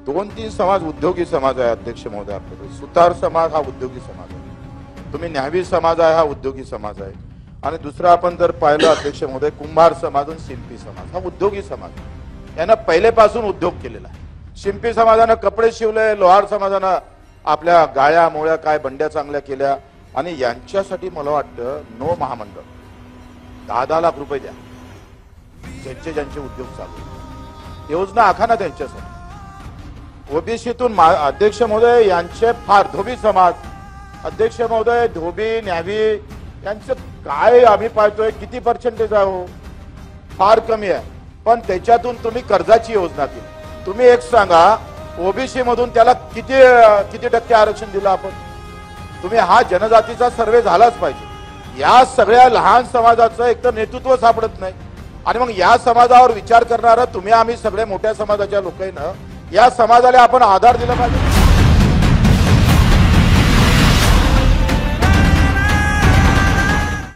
2-3 समाज उद्योगी समाज आहे अध्यक्ष महोदय. आपल्याकडे सुतार समाज हा उद्योगी समाज आहे, तुम्ही न्यावी समाज आहे हा उद्योगी समाज आहे, आणि दुसरा आपण जर पाहिलं अध्यक्ष महोदय कुंभार समाज आणि शिंपी समाज हा उद्योगी समाज आहे. यांना पहिलेपासून उद्योग केलेला आहे. शिंपी समाजानं कपडे शिवले, लोहार समाजानं आपल्या गाळ्या मोळ्या काय बंड्या चांगल्या केल्या, आणि यांच्यासाठी मला वाटतं नो महामंडळ 10-10 लाख रुपये द्या ज्यांचे ज्यांचे उद्योग चालू, योजना आखा ना त्यांच्यासाठी. ओबीसीतून अध्यक्ष महोदय यांचे फार धोबी समाज अध्यक्ष महोदय धोबी न्यावी यांचं काय आम्ही पाहतोय किती पर्सेंटेज आहे हो, फार कमी आहे. पण त्याच्यातून तुम्ही कर्जाची योजना केली. तुम्ही एक सांगा ओबीसी मधून त्याला किती टक्के आरक्षण दिलं आपण? तुम्ही हा जनजातीचा सर्वे झालाच पाहिजे. या सगळ्या लहान समाजाचं एक तर नेतृत्व सापडत नाही, आणि मग या समाजावर विचार करणारा तुम्ही आम्ही सगळे मोठ्या समाजाच्या लोकांना या समाजाला आपण आधार दिला पाहिजे.